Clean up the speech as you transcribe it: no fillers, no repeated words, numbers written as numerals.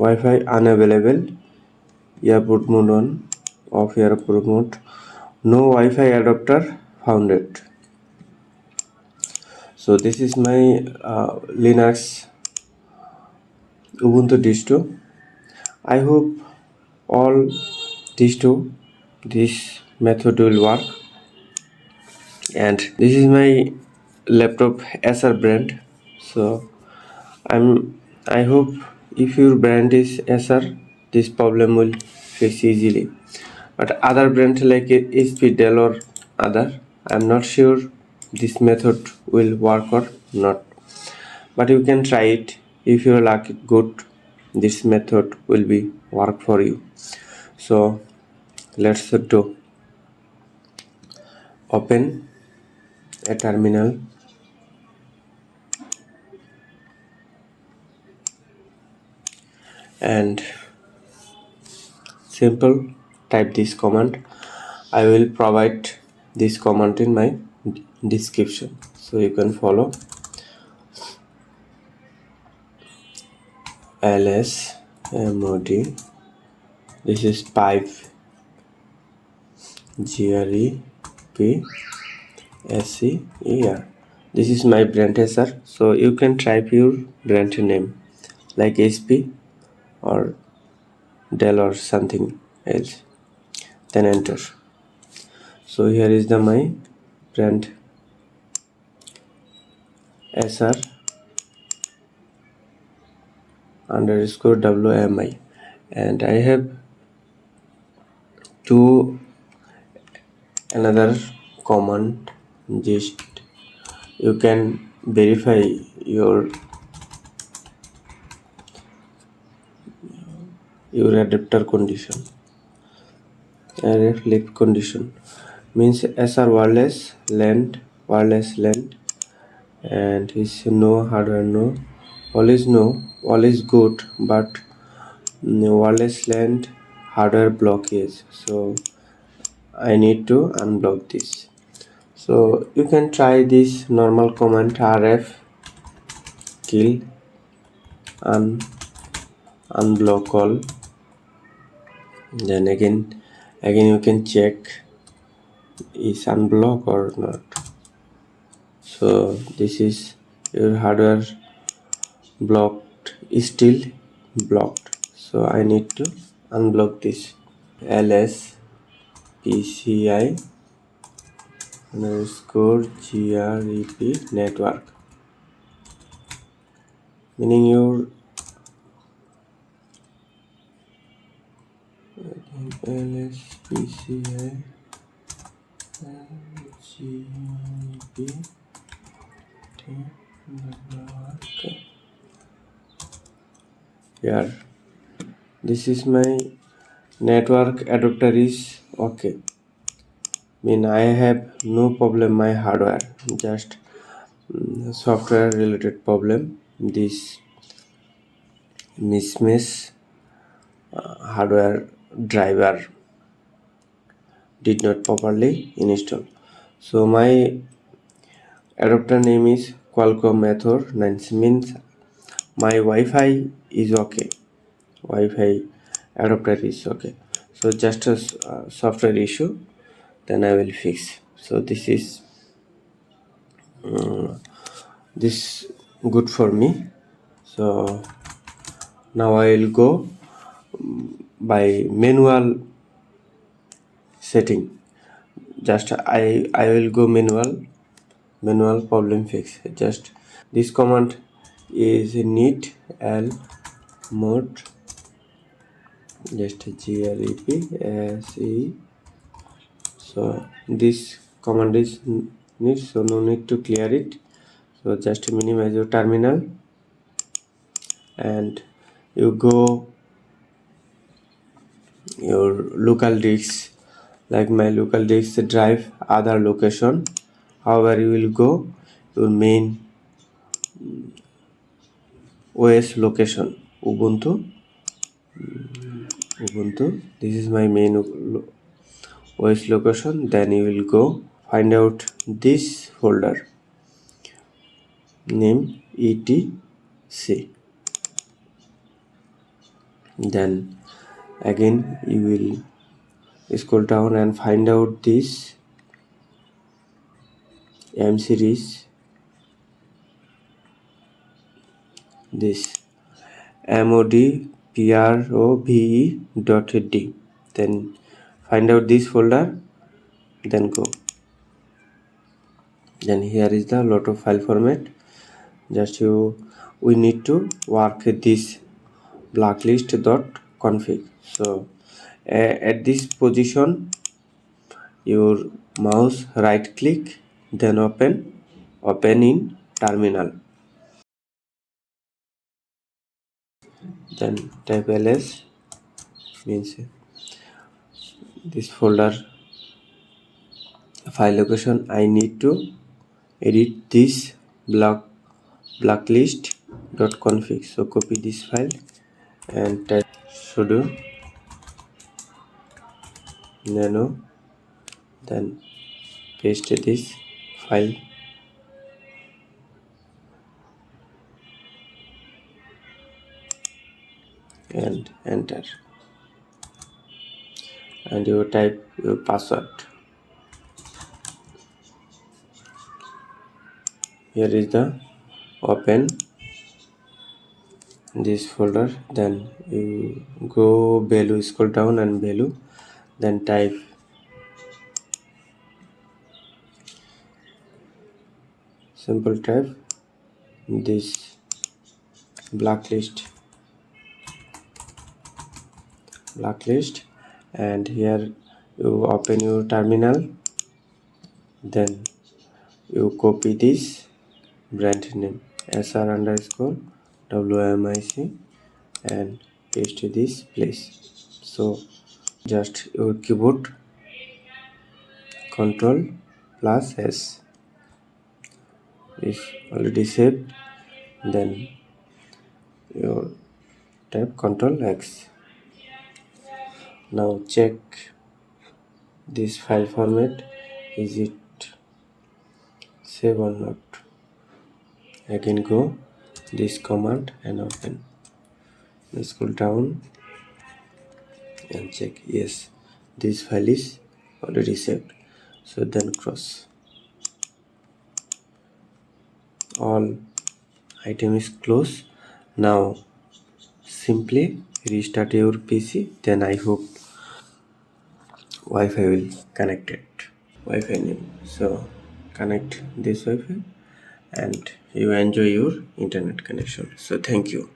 Wi-Fi unavailable, airport mode on, off airport mode, no Wi-Fi adapter found. So this is my Linux Ubuntu distro. I hope all distro this method will work. And this is my laptop Acer brand. So I hope if your brand is Acer, this problem will fix easily. But other brand like HP, Dell or other, I'm not sure this method will work or not. But you can try it. If your luck is good, this method will be work for you. So let's do open a terminal and simple type this command. I will provide this command in my description, so you can follow. lsmod, this is pipe grepser. This is my brand Acer, so you can type your brand name like HP or Dell or something else, then enter. So here is my brand Acer underscore WMI, and I have another command. Just you can verify your adapter condition. Reflect condition means Acer wireless LAN, and is no hardware, no, all is good, but wireless LAN hardware blockage, so I need to unblock this. So you can try this normal command rfkill unblock all, then again you can check is unblock or not. So this is your hardware blocked, is still blocked, so I need to unblock this. lspci underscore grep network, meaning your lspci grep network. Here, this is my network adapter is okay. Mean I have no problem my hardware, just software related problem. This mismatch hardware driver did not properly install. So my adapter name is Qualcomm method 9, means my Wi-Fi is okay, Wi-Fi adapter is okay. So just a software issue, then I will fix. So this is this good for me. So now I will go by manual setting. Just I will go manual problem fix. Just this command is neat l mode, just grep se. So this command is neat, so no need to clear it. So just minimize your terminal and you go your local disk, like my local disk drive other location. However, you will go your main OS location, Ubuntu. This is my main OS location. Then you will go find out this folder name etc. Then again you will scroll down and find out this M series, this modprove.d. Then find out this folder, then go. Then here is the lot of file format. Just we need to work this blacklist.config. So at this position your mouse right click, then open in terminal, then type ls, means this folder file location. I need to edit this blacklist.config. So copy this file and type sudo nano, then paste this file and enter, and you type your password. Here is the open this folder, then you go value, scroll down and value, then type simple type this blacklist, and here you open your terminal, then you copy this brand name Acer_WMIC and paste this place. So just your keyboard Ctrl+S is already saved, then you type Ctrl+X. Now check this file format, is it save or not. Again go this command and open, scroll down and check, yes, this file is already saved. So then cross, all item is closed. Now simply restart your PC, then I hope Wi-Fi will connect it. Wi-Fi name, so connect this Wi-Fi and you enjoy your internet connection. So thank you.